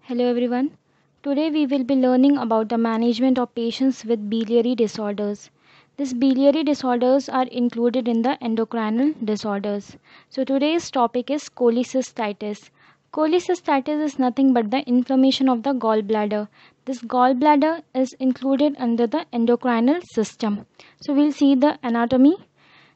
Hello everyone. Today we will be learning about the management of patients with biliary disorders. These biliary disorders are included in the endocrinal disorders. So today's topic is cholecystitis. Cholecystitis is nothing but the inflammation of the gallbladder. This gallbladder is included under the endocrinal system. So we'll see the anatomy.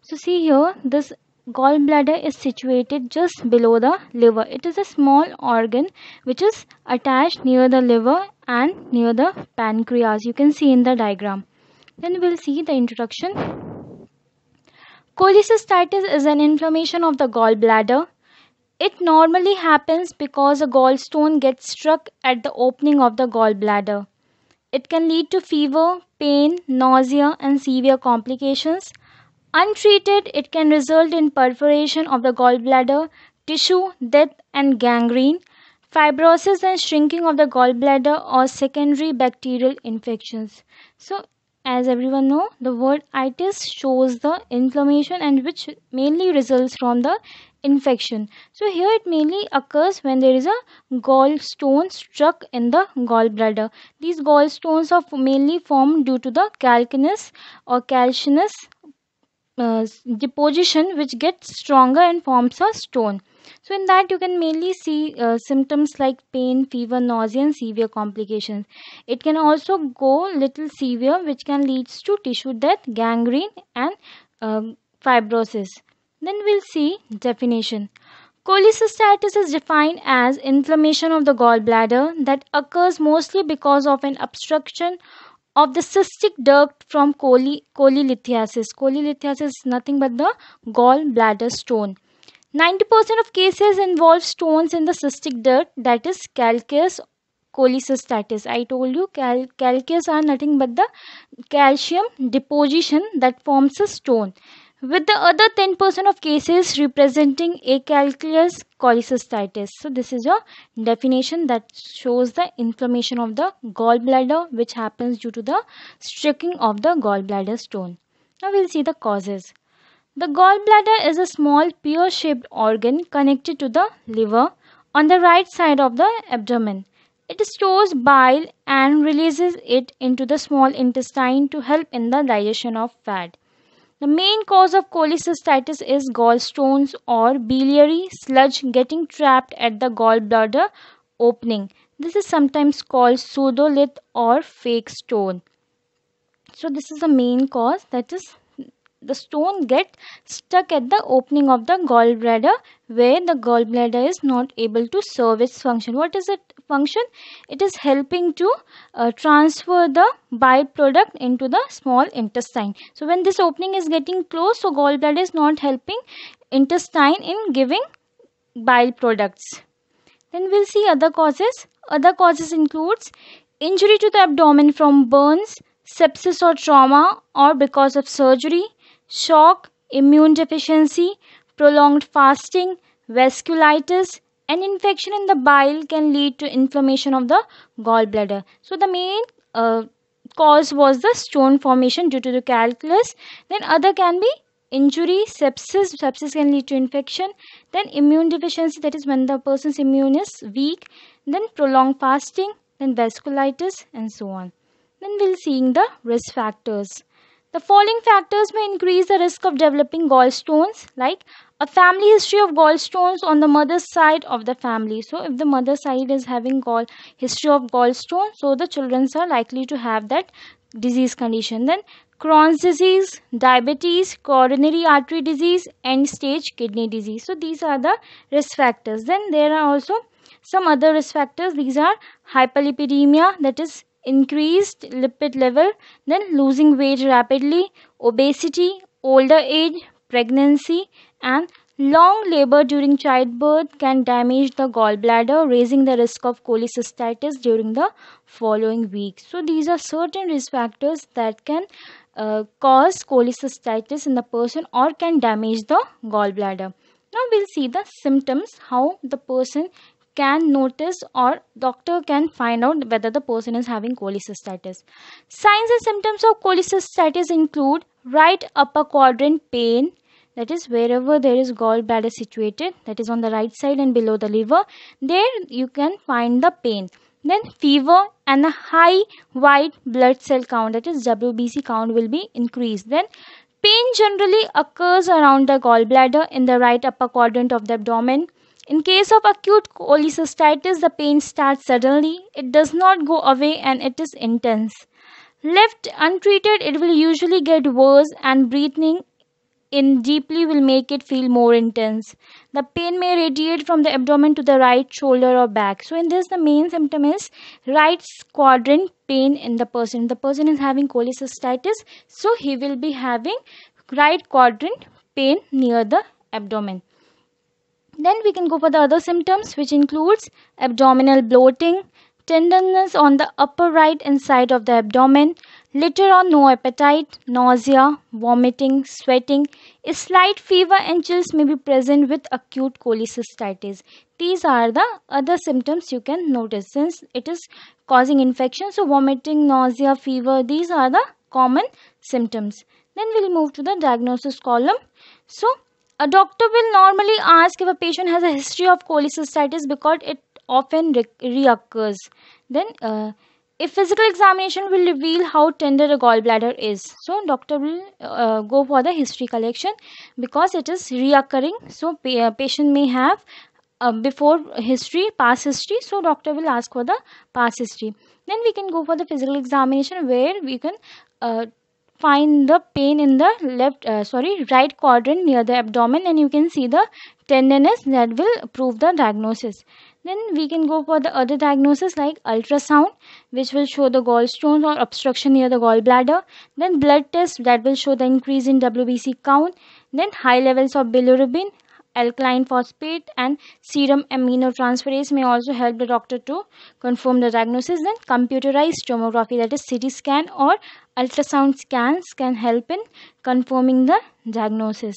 So see here, this gallbladder is situated just below the liver. It is a small organ which is attached near the liver and near the pancreas. You can see in the diagram. Then we'll see the introduction. Cholecystitis is an inflammation of the gallbladder. It normally happens because a gallstone gets stuck at the opening of the gallbladder. It can lead to fever, pain, nausea, and severe complications. Untreated, it can result in perforation of the gallbladder tissue, death, and gangrene, fibrosis and shrinking of the gallbladder, or secondary bacterial infections. So, as everyone know, the word itis shows the inflammation and which mainly results from the infection. So here it mainly occurs when there is a gallstone stuck in the gallbladder. These gallstones are mainly formed due to the calcaneous or calcaneous deposition which gets stronger and forms a stone. So in that you can mainly see symptoms like pain, fever, nausea, and severe complications. It can also go little severe, which can leads to tissue death, gangrene, and fibrosis. Then we'll see definition. Cholecystitis is defined as inflammation of the gallbladder that occurs mostly because of an obstruction of the cystic duct from cholelithiasis. Cholelithiasis is nothing but the gallbladder stone. 90% of cases involve stones in the cystic duct, that is calcaneous cholecystitis. I told you calcaneous are nothing but the calcium deposition that forms a stone, with the other 10% of cases representing acalculous cholecystitis. So this is a definition that shows the inflammation of the gallbladder which happens due to the striking of the gallbladder stone. Now we'll see the causes. The gallbladder is a small pear-shaped organ connected to the liver on the right side of the abdomen. It stores bile and releases it into the small intestine to help in the digestion of fat. The main cause of cholecystitis is gallstones or biliary sludge getting trapped at the gallbladder opening. This is sometimes called pseudolith or fake stone. So this is the main cause, that is the stone get stuck at the opening of the gallbladder where the gallbladder is not able to serve its function. What is it function? It is helping to transfer the bile product into the small intestine. So when this opening is getting closed, so gallbladder is not helping intestine in giving bile products. Then we'll see other causes. Other causes includes injury to the abdomen from burns, sepsis or trauma, or because of surgery, shock, immune deficiency, prolonged fasting, vasculitis, and infection in the bile can lead to inflammation of the gallbladder. So the main cause was the stone formation due to the calculus. Then other can be injury, sepsis can lead to infection, then immune deficiency, that is when the person's immune is weak, then prolonged fasting, then vasculitis, and so on. Then we'll seeing the risk factors. The following factors may increase the risk of developing gallstones, like a family history of gallstones on the mother's side of the family. So if the mother's side is having history of gallstone, so the children are likely to have that disease condition. Then Crohn's disease, diabetes, coronary artery disease, end stage kidney disease. So these are the risk factors. Then there are also some other risk factors. These are hyperlipidemia, that is increased lipid level, then losing weight rapidly, obesity, older age, pregnancy, and long labor during childbirth can damage the gallbladder, raising the risk of cholecystitis during the following week. So these are certain risk factors that can cause cholecystitis in the person or can damage the gallbladder. Now we'll see the symptoms, how the person can notice or doctor can find out whether the person is having cholecystitis. Signs and symptoms of cholecystitis include right upper quadrant pain, that is wherever there is gallbladder situated, that is on the right side and below the liver, there you can find the pain. Then fever and a high white blood cell count, that is WBC count, will be increased. Then pain generally occurs around the gallbladder in the right upper quadrant of the abdomen. In case of acute cholecystitis, the pain starts suddenly, it does not go away, and it is intense. Left untreated, it will usually get worse, and breathing in deeply will make it feel more intense. The pain may radiate from the abdomen to the right shoulder or back. So in this, the main symptom is right quadrant pain in the person. The person is having cholecystitis, so he will be having right quadrant pain near the abdomen. Then we can go for the other symptoms, which includes abdominal bloating, tenderness on the upper right inside of the abdomen, little or no appetite, nausea, vomiting, sweating. A slight fever and chills may be present with acute cholecystitis. These are the other symptoms you can notice since it is causing infection. So vomiting, nausea, fever, these are the common symptoms. Then we'll move to the diagnosis column. So a doctor will normally ask if a patient has a history of cholecystitis because it often reoccurs. Then a physical examination will reveal how tender the gallbladder is. So doctor will go for the history collection because it is reoccurring. So patient may have before history, past history. So doctor will ask for the past history. Then we can go for the physical examination where we can find the pain in the right quadrant near the abdomen, and you can see the tenderness that will prove the diagnosis. Then we can go for the other diagnosis like ultrasound, which will show the gallstones or obstruction near the gallbladder. Then blood test that will show the increase in WBC count. Then high levels of bilirubin, alkaline phosphate and serum aminotransferase may also help the doctor to confirm the diagnosis. Then computerized tomography, that is CT scan or ultrasound scans, can help in confirming the diagnosis.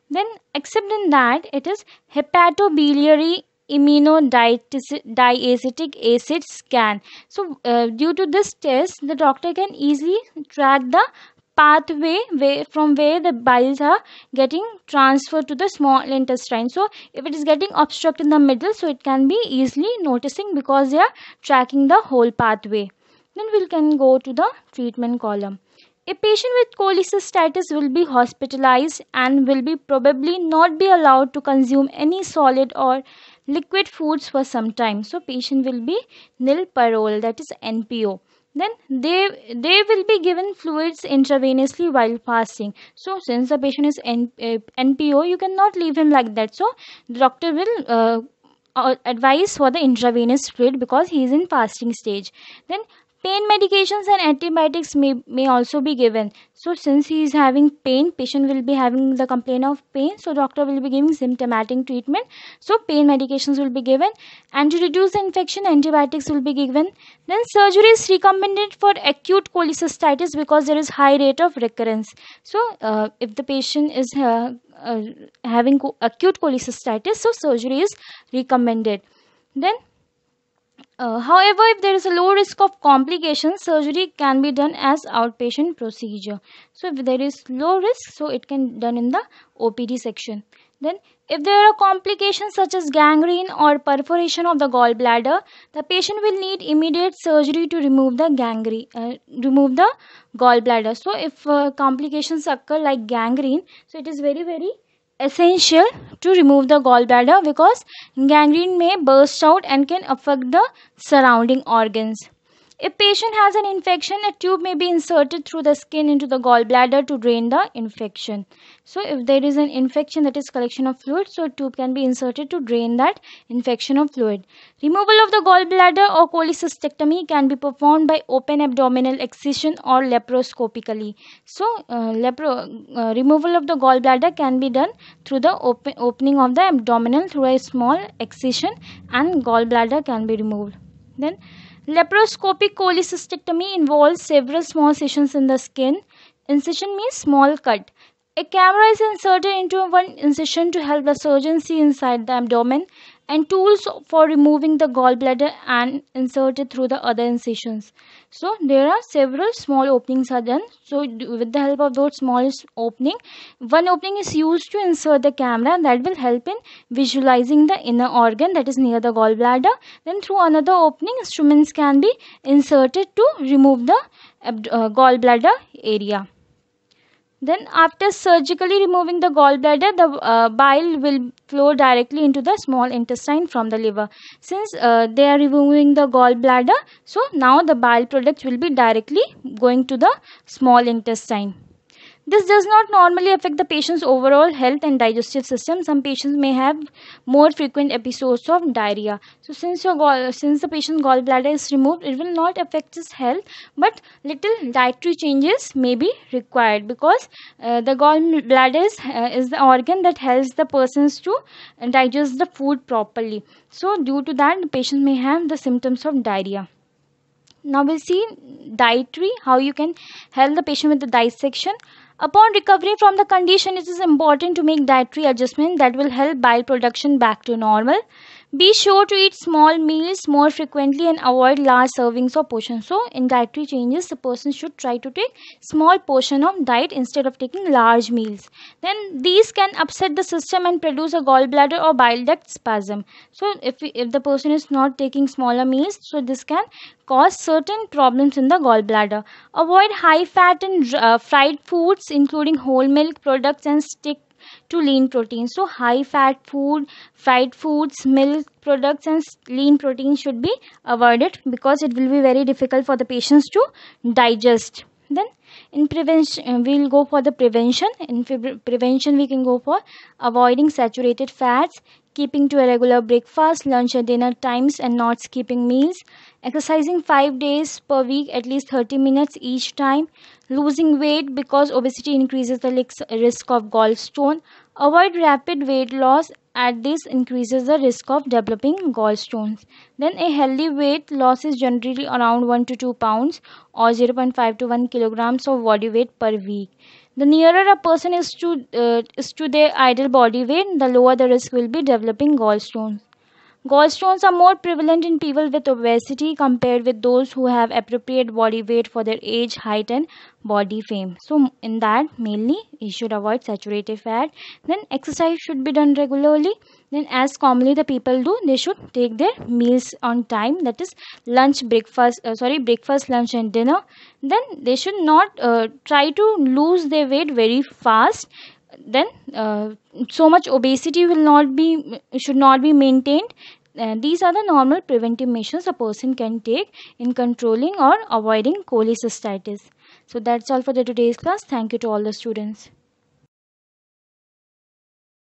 Then except in that, it is hepatobiliary immunodiacetic acid scan. So due to this test, the doctor can easily track the pathway from where the biles are getting transferred to the small intestine. So if it is getting obstructed in the middle, so it can be easily noticing because they are tracking the whole pathway. Then we can go to the treatment column. A patient with cholecystitis will be hospitalized and will be probably not be allowed to consume any solid or liquid foods for some time. So patient will be nil parole, that is NPO. Then they will be given fluids intravenously while fasting. So since the patient is NPO, you cannot leave him like that. So the doctor will advise for the intravenous fluid because he is in fasting stage. Then pain medications and antibiotics may also be given. So since he is having pain, patient will be having the complaint of pain, so doctor will be giving symptomatic treatment. So pain medications will be given, and to reduce the infection, antibiotics will be given. Then surgery is recommended for acute cholecystitis because there is high rate of recurrence. So if the patient is having acute cholecystitis, so surgery is recommended. Then however, if there is a low risk of complications, surgery can be done as outpatient procedure. So if there is low risk, so it can be done in the OPD section. Then if there are complications such as gangrene or perforation of the gallbladder, the patient will need immediate surgery to remove the gallbladder. So if complications occur like gangrene, so it is very essential to remove the gallbladder because gangrene may burst out and can affect the surrounding organs. If patient has an infection, a tube may be inserted through the skin into the gallbladder to drain the infection. So if there is an infection, that is collection of fluid, so a tube can be inserted to drain that infection of fluid. Removal of the gallbladder or cholecystectomy can be performed by open abdominal excision or laparoscopically. So removal of the gallbladder can be done through the opening of the abdominal through a small excision, and gallbladder can be removed. Then laparoscopic cholecystectomy involves several small incisions in the skin. Incision means small cut. A camera is inserted into one incision to help the surgeon see inside the abdomen. and tools for removing the gallbladder and insert it through the other incisions. So there are several small openings are done. So with the help of those small opening, one opening is used to insert the camera that will help in visualizing the inner organ that is near the gallbladder. Then through another opening, instruments can be inserted to remove the gallbladder area. Then after surgically removing the gallbladder, the bile will flow directly into the small intestine from the liver. Since they are removing the gallbladder, so now the bile products will be directly going to the small intestine. This does not normally affect the patient's overall health and digestive system. Some patients may have more frequent episodes of diarrhea. So since the patient's gallbladder is removed, it will not affect his health, but little dietary changes may be required, because the gallbladder is the organ that helps the persons to digest the food properly. So due to that, the patient may have the symptoms of diarrhea. Now we'll see dietary, how you can help the patient with the dissection. Upon recovery from the condition, it is important to make dietary adjustment that will help bile production back to normal. Be sure to eat small meals more frequently and avoid large servings or portions. So in dietary changes, the person should try to take small portion of diet instead of taking large meals. Then these can upset the system and produce a gallbladder or bile duct spasm. So if the person is not taking smaller meals, so this can cause certain problems in the gallbladder. Avoid high fat and fried foods, including whole milk products, and stick to lean protein. So high fat food, fried foods, milk products and lean protein should be avoided, because it will be very difficult for the patients to digest. Then in prevention, we'll go for the prevention. In prevention, we can go for avoiding saturated fats, keeping to a regular breakfast, lunch and dinner times, and not skipping meals, exercising 5 days per week, at least 30 minutes each time, losing weight because obesity increases the risk of gallstone. Avoid rapid weight loss, as this increases the risk of developing gallstones. Then a healthy weight loss is generally around 1 to 2 pounds or 0.5 to 1 kilograms of body weight per week. The nearer a person is to their ideal body weight, the lower the risk will be developing gallstones. Gallstones are more prevalent in people with obesity compared with those who have appropriate body weight for their age, height and body frame. So in that, mainly you should avoid saturated fat. Then exercise should be done regularly. Then as commonly the people do, they should take their meals on time, that is breakfast, lunch and dinner. Then they should not try to lose their weight very fast. Then so much obesity should not be maintained. These are the normal preventive measures a person can take in controlling or avoiding cholecystitis. So that's all for the today's class. Thank you to all the students.